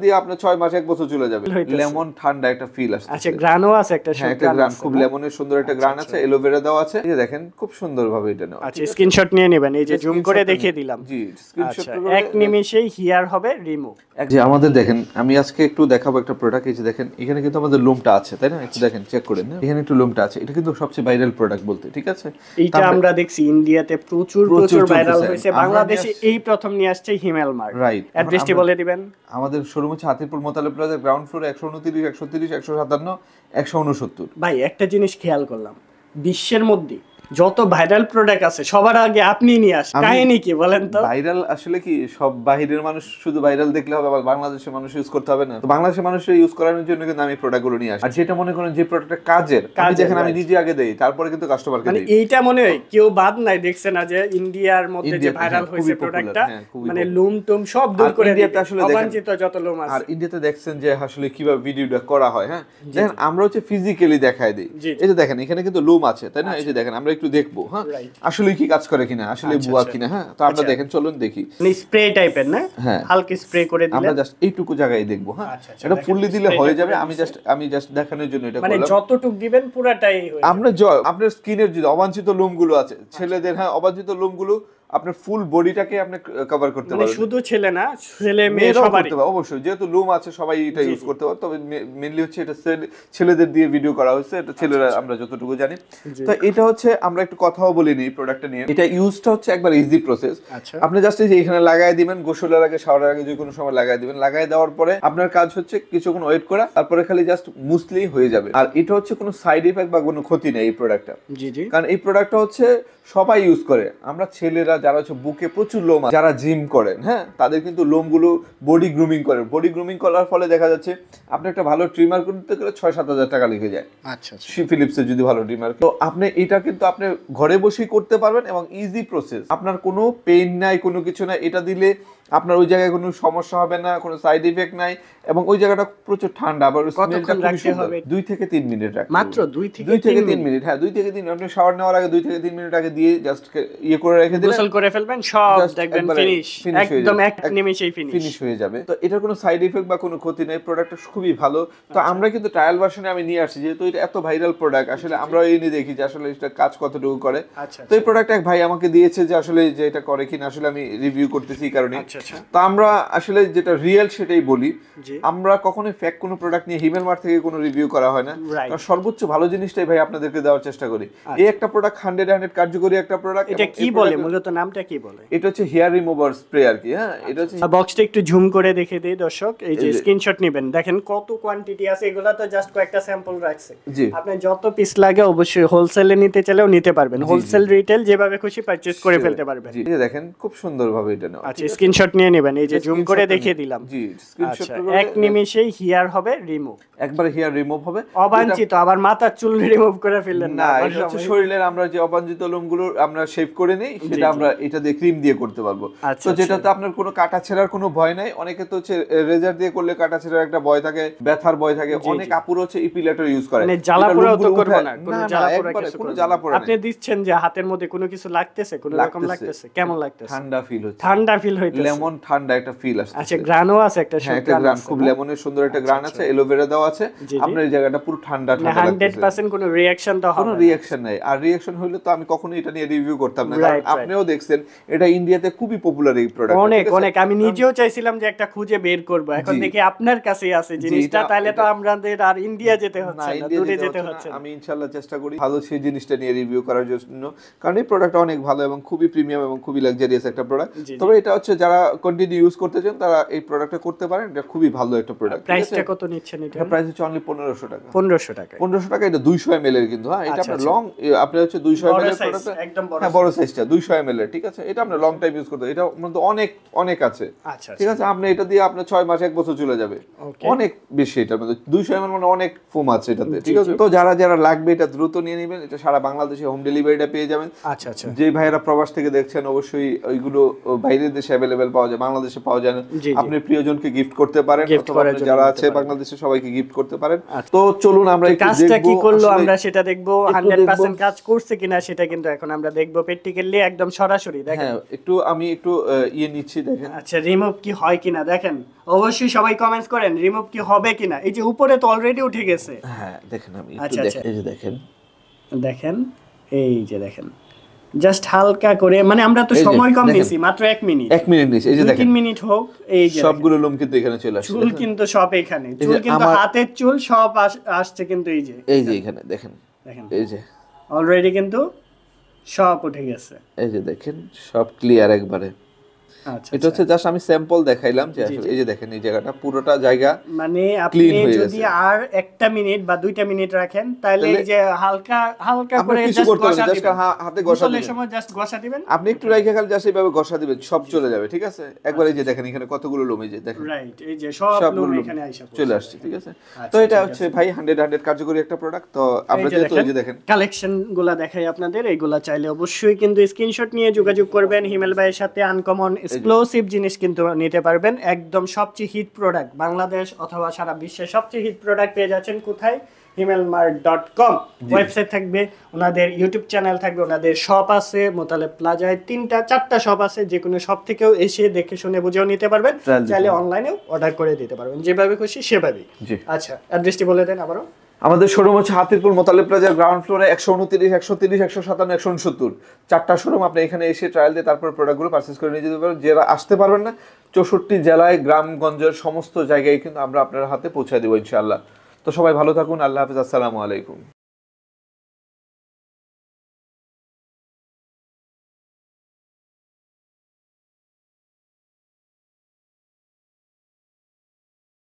দিয়ে আপনার 6 মাস 1 বছর চলে যাবে। লেমন ঠান্ডা একটা ফিল আসছে। আচ্ছা, গ্রানও আছে একটা, হ্যাঁ একটা গ্রান, খুব লেমনের সুন্দর একটা গ্রান আছে, এলোভেরা দেওয়া আছে। এই যে দেখেন খুব সুন্দরভাবে এটা নেওয়া। আচ্ছা, স্ক্রিনশট নিয়ে নেবেন, এই যে জুম করে দেখিয়ে দিলাম। জি, স্ক্রিনশট করে এক নিমেষেই হেয়ার হবে রিমুভ। যে আমাদের দেখেন, আমি আজকে একটু দেখাবো একটা প্রোডাক্ট। এই যে দেখেন এখানে কিন্তু আমাদের লোমটা আছে, তাই না? একটু দেখেন, চেক করেন, এখানে একটু লোমটা আছে। এটা কিন্তু সবচেয়ে ভাইরাল প্রোডাক্ট বলতে, ঠিক আছে? এটা আমরা দেখছি ইন্ডিয়াতে প্রচুর ভাইরাল হয়েছে, বাংলাদেশে এই প্রথম নিয়ে আসছে হিমেল মার্ট। রাইট, অ্যাড্রেসটি বলে দিবেন। আমাদের শোরুম হচ্ছে Hatirpul Motaleb plaza, ground floor 129 130 157 169। ভাই একটা জিনিস খেয়াল করলাম, বিশ্বের মধ্যে যত ভাইরাল প্রোডাক্ট আছে সবার আগে আপনি নিয়ে আসেন, কাহিনী কি বলেন তো? ভাইরাল আসলে কি, সব বাহিরের মানুষ শুধু ভাইরাল দেখলে হবে, আবার বাংলাদেশের মানুষ ইউজ করতে হবে না? তো বাংলাদেশের মানুষের ইউজ করার জন্য কিন্তু আমি প্রোডাক্টগুলো নিয়ে আসি। আর যেটা মনে করেন যে প্রোডাক্টটা কাজের, আমি দেখেন আমি নিজে আগে দেই, তারপরে কিন্তু কাস্টমারকে দেই। মানে এইটা মনে হয় কেউ বাদ নাই, দেখছে না যে ইন্ডিয়ার মধ্যে যে ভাইরাল হয়েছে প্রোডাক্টটা, মানে লুম টুম সব দূর করে ইন্ডিয়াতে আসলে অবাঞ্ছিত যত লোম আছে। আর ইন্ডিয়াতে দেখছেন যে আসলে কিভাবে ভিডিওটা করা হয়। হ্যাঁ, দেখেন আমরা হচ্ছে ফিজিক্যালি দেখাই দিই। এই যে দেখেন এখানে কিন্তু লুম আছে, তাই না? এই যে দেখেন আমরা একটু দেখবো, হ্যাঁ আসলে কি কাজ করে কিনা, আসলে বুয়া কিনা। হ্যাঁ, তো আমরা দেখেন, চলুন দেখি। স্প্রে টাইপের না? হ্যাঁ, হালকা স্প্রে করে দিলে আমরা জাস্ট এইটুকু জায়গায় দেখবো। হ্যাঁ, এটা ফুললি দিলে হয়ে যাবে। আমি জাস্ট দেখানোর জন্য এটা করলাম। মানে যতটুকু দিবেন পুরাটাই হয়ে যাবে। আমরা আপনার স্কিনের যে অবাঞ্ছিত লোমগুলো আছে ছেলেদের, হ্যাঁ অবাঞ্ছিত লোমগুলো আপনার ফুল বডিটাকে আপনি কভার করতে পারবেন। মানে শুধু ছেলে না, ছেলে মেয়ে সবাই করতে পারে অবশ্যই, যেহেতু লোম আছে সবাই এটা ইউজ করতে পারে। তবে মেইনলি হচ্ছে এটা ছেলেদের দিয়ে ভিডিও করা হয়েছে, এটা ছেলেরা আমরা যতটুকু জানি। তো এটা হচ্ছে আমরা একটু কথাও বলিনি প্রোডাক্টটা নিয়ে। এটা ইউজটা হচ্ছে একবার ইজি প্রসেস। আপনি জাস্ট এই যে এখানে লাগাই দিবেন, গোসলের আগে শাওয়ারের আগে যে কোনো সময় লাগাই দিবেন। লাগাই দেওয়ার পরে আপনার কাজ হচ্ছে কিছুক্ষণ ওয়েট করা, তারপরে খালি জাস্ট মুসলি হয়ে যাবে। আর এটা হচ্ছে কোনো সাইড ইফেক্ট বা কোনো ক্ষতি নেই এই প্রোডাক্টটা। কারণ এই প্রোডাক্টটা হচ্ছে সবাই ইউজ করে। আমরা ছেলেরা যারা হচ্ছে বুকে প্রচুর লোম, যারা জিম করেন, হ্যাঁ তাদের কিন্তু লোমগুলো বডি গ্রুমিং করেন। বডি গ্রুমিং করার ফলে দেখা যাচ্ছে আপনি একটা ভালো ট্রিমার করতে গেলে 6-7 হাজার টাকা লেগে যায়। আচ্ছা, ফিলিপসের যদি ভালো ট্রিমার। তো আপনি এটা কিন্তু আপনি ঘরে বসেই করতে পারবেন এবং ইজি প্রসেস। আপনার কোনো পেইন নাই, কোনো কিছু নাই। এটা দিলে আপনার ওই জায়গায় কোনো সমস্যা হবে না, কোনো সাইড ইফেক্ট নাই, এবং ওই জায়গাটা প্রচুর ঠান্ডা। আবার স্মেলটা খুব সুন্দর। 2 থেকে 3 মিনিট রাখতে, মাত্র 2 থেকে 3 মিনিট। হ্যাঁ 2 থেকে 3 মিনিট। আপনি শাওয়ার নেওয়ার আগে 2 থেকে 3 মিনিট আগে দিয়ে জাস্ট ইয়ে করে রেখে দিলেন, গোসল করে ফেলবেন, সব দেখবেন ফিনিশ, একদম এক নিমেষেই ফিনিশ হয়ে যাবে। তো এটার কোনো সাইড ইফেক্ট বা কোনো ক্ষতি নেই। প্রোডাক্টটা খুবই ভালো। তো আমরা কিন্তু ট্রায়াল ভার্সনে আমি নিয়ে আসছি, যেহেতু এটা এত ভাইরাল প্রোডাক্ট। আসলে আমরাও এই নিয়ে দেখি যে আসলে এটা কাজ কতটুকু করে। তো এই প্রোডাক্ট এক ভাই আমাকে দিয়েছে যে আসলে যে এটা করে কিনা, আসলে আমি রিভিউ করতেছি এই কারণে। তো আমরা আসলে যেটা রিয়েল সেটাই বলি। আমরা কখনোই ফেক কোনো প্রোডাক্ট নিয়ে হিমেল মার্ট থেকে কোনো রিভিউ করা হয় না। সর্বোচ্চ ভালো জিনিসটাই ভাই আপনাদেরকে দেওয়ার চেষ্টা করি। এই একটা প্রোডাক্ট 100 কার্যকরী একটা প্রোডাক্ট। এটা কি বলে মূলত, নামটা কি বলে? এটা হচ্ছে হেয়ার রিমুভার স্প্রে আর কি। হ্যাঁ, এটা হচ্ছে বক্সটা একটু জুম করে দেখে দেই দর্শক। এই যে স্ক্রিনশট নেবেন, দেখেন কত কোয়ান্টিটি আছে। এগুলা তো জাস্ট কয়েকটা স্যাম্পল রাখছে। আপনি যত পিস লাগে অবশ্যই হোলসেলে নিতে চাইলেও নিতে পারবেন। হোলসেল রিটেল যেভাবে খুশি পারচেজ করে ফেলতে পারবেন। জি, দেখেন খুব সুন্দরভাবে এটা নেওয়া। আচ্ছা, স্ক্রিনশট নিয়ে নেবেন, এই যে জুম করে দেখিয়ে দিলাম। জি, স্ক্রিনশট করে এক নিমেষেই হেয়ার হবে রিমুভ, একবারে হেয়ার রিমুভ হবে। অবাঞ্ছিত আবার মাথার চুল রিমুভ করে ফেললেন না, এটা হচ্ছে শরীরের আমরা যে অবাঞ্ছিত লোমগুলো আমরা শেভ করে নেই, সেটা আমরা এটা দিয়ে ক্রিম দিয়ে করতে পারবো। তো যেটাতে আপনার কোনো কাটা ছেঁড়ার কোনো ভয় নাই। অনেকে তো হচ্ছে রেজার দিয়ে করলে কাটা ছেঁড়ার একটা ভয় থাকে, ব্যথার ভয় থাকে। অনেক আপুর হচ্ছে ইপিলেটর ইউজ করে, মানে জ্বালা পোড়াও তো করবে না, কোনো জ্বালা পোড়া। আপনি দিচ্ছেন যে হাতের মধ্যে কোনো কিছু লাগতেছে, কোনো রকম লাগতেছে, কেমন লাগতেছে? ঠান্ডা ফিল হচ্ছে, ঠান্ডা ফিল হইতেছে, লেমন ঠান্ডা একটা ফিল আসছে। আচ্ছা, গ্রানও আছে একটা, একটা গ্রান, খুব লেমনের সুন্দর একটা গ্রান আছে, এলোভেরা দেওয়া আছে। আপনার এই জায়গাটা পুরো ঠান্ডা ঠান্ডা লাগতেছে। 100% কোনো রিঅ্যাকশন তো হবে না, কোনো রিঅ্যাকশন নাই। আর রিঅ্যাকশন হইলে তো আমি কখনোই এটা নিয়ে রিভিউ করতাম না, কারণ আপনিও দেখছেন এটা ইন্ডিয়াতে খুবই পপুলার এই প্রোডাক্ট। অনেক আমি নিজেও চাইছিলাম যে একটা খুঁজে বের করব, এখন দেখি আপনার কাছেই আছে জিনিসটা। তাহলে তো আমাদের আর ইন্ডিয়া যেতে হচ্ছে না, দূরে যেতে হচ্ছে না। আমি ইনশাআল্লাহ চেষ্টা করি ভালো সেই জিনিসটা নিয়ে রিভিউ করার জন্য, কারণ এই প্রোডাক্টটা অনেক ভালো এবং খুবই প্রিমিয়াম এবং খুবই লাক্সারিয়াস একটা প্রোডাক্ট। তবে এটা হচ্ছে যারা কন্টিনিউ ইউজ করতে চান তারা এই প্রোডাক্টটা করতে পারেন। এটা খুবই ভালো একটা প্রোডাক্ট। প্রাইসটা কত নিচ্ছেন এটা? প্রাইস হচ্ছে অনলি 1500 টাকা। 1500 টাকা। 1500 টাকা। এটা 200 ml এর কিন্তু। হ্যাঁ, এটা আপনার লং, আপনি হচ্ছে 200 ml এর প্রোডাক্ট, একদম বড়। হ্যাঁ বড় সাইজটা 200 ml এর, ঠিক আছে? এটা আপনি লং টাইম ইউজ করতে, এটা মধ্যে অনেক আছে, ঠিক আছে? আপনি এটা দিয়ে আপনার 6 মাস 1 বছর চলে যাবে, অনেক বেশি। এটার মধ্যে 200 ml মানে অনেক ফোম আছে এটাতে, ঠিক আছে? তো যারা লাগবে এটা দ্রুত নিয়ে নেবেন। এটা সারা বাংলাদেশে হোম ডেলিভারিটা পেয়ে যাবেন। আচ্ছা, যে ভাইয়েরা প্রবাস থেকে দেখছেন অবশ্যই ওইগুলো বাইরের দেশে अवेलेबल পাওয়া যায়, বাংলাদেশে পাওয়া যায় না। আপনি প্রিয়জনকে গিফট করতে পারেন, অথবা যারা আছে বাংলাদেশে সবাইকে গিফট করতে পারেন। তো চলুন আমরা একটু দেখব কাজটা কি করলো, আমরা সেটা দেখব। 100% কাজ করছে কিনা সেটা কিন্তু এখন আমরা দেখব প্র্যাকটিক্যালি, একদম সরাসরি সরাসরি দেখেন। হ্যাঁ আমি একটু ইয়ে নিচ্ছি দেখেন। আচ্ছা রিমুভ কি হয় কিনা দেখেন, অবশ্যই সবাই কমেন্টস করেন রিমুভ কি হবে কিনা। এই যে উপরে তো অলরেডি উঠে গেছে। হ্যাঁ দেখেন আমি একটু আচ্ছা, দেখেন, এই যে দেখেন এই যে দেখেন জাস্ট হালকা করে, মানে আমরা তো এই যে, সময় কম দেখেন। নিছি, মাত্র 1 মিনিট। 1 মিনিট নিচে, এই যে দেখেন 3 মিনিট হোক। এই যে সবগুলো লোম কিন্তু এখানে চলে আসছে। চুল কিন্তু সব এখানে, এই চুল যে কিন্তু আমার- হাতের চুল সব আসছে কিন্তু এই যে এখানে দেখেন, দেখেন এই যে অলরেডি কিন্তু সব উঠে গেছে। এই যে দেখেন সব ক্লিয়ার একবারে। আচ্ছা এটা হচ্ছে জাস্ট আমি স্যাম্পল দেখাইলাম যে আসলে এই যে দেখেন এই জায়গাটা পুরোটা জায়গা মানে আপনি clean হয়ে যদি গেছে। আর 1টা মিনিট বা 2টা মিনিট রাখেন তাহলে এই যে হালকা হালকা আপনি করে কিছু জাস্ট করতে হবে ঘষা না, জাস্ট দিবেন, হাতে ঘষা গোসলের দিবেন। সময় জাস্ট ঘষা দিবেন। আপনি একটু রাইখে খালি জাস্ট এইভাবে ঘষা দিবেন, সব চলে যাবে, ঠিক আছে? একবার এই যে দেখেন এখানে কতগুলো লোম, এই যে দেখেন রাইট, এই যে সব সবগুলো লোম লোম এখানে আইসা চলে আসছে, ঠিক আছে? আচ্ছা, তো এটা ঠিক হচ্ছে ভাই 100 কার্যকরী একটা প্রোডাক্ট। তো আমরা যেহেতু এই যে দেখেন কালেকশন গুলা দেখাই আপনাদের, এইগুলা চাইলে অবশ্যই কিন্তু স্ক্রিনশট নিয়ে যোগাযোগ করবেন হিমেল ভাইয়ের সাথে। আনকমন এক্সক্লুসিভ জিনিস কিন্তু নিতে পারবেন, একদম সবচেয়ে হিট প্রোডাক্ট বাংলাদেশ অথবা সারা বিশ্বের সবচেয়ে হিট প্রোডাক্ট পেয়ে যাচ্ছেন কোথায়? himelmart.com ওয়েবসাইট থাকবে, ওনাদের ইউটিউব চ্যানেল থাকবে, ওনাদের শপ আছে মোতালেব প্লাজায় 3টা-4টা শপ আছে, যে কোনো শপ থেকেও এসে দেখে শুনে বুঝেও নিতে পারবেন, চাইলে অনলাইনেও অর্ডার করে দিতে পারবেন, যেভাবে খুশি সেভাবেই। আচ্ছা অ্যাড্রেসটি বলে দেন আবারও। আমাদের শোরুম হচ্ছে হাতিরপুল মোতালেব প্লাজার গ্রাউন্ড ফ্লোরে 129, 130, 157, 169 4টা শোরুম। আপনি এখানে এসে ট্রায়াল দিয়ে তারপর প্রোডাক্টগুলো পারচেজ করে নিয়ে যেতে পারেন। যারা আসতে পারবেন না 64 জেলায় গ্রামগঞ্জের সমস্ত জায়গায় কিন্তু আমরা আপনার হাতে পৌঁছে দেবো ইনশাআল্লাহ। তো সবাই ভালো থাকুন, আল্লাহ হাফেজ, আসসালামু আলাইকুম।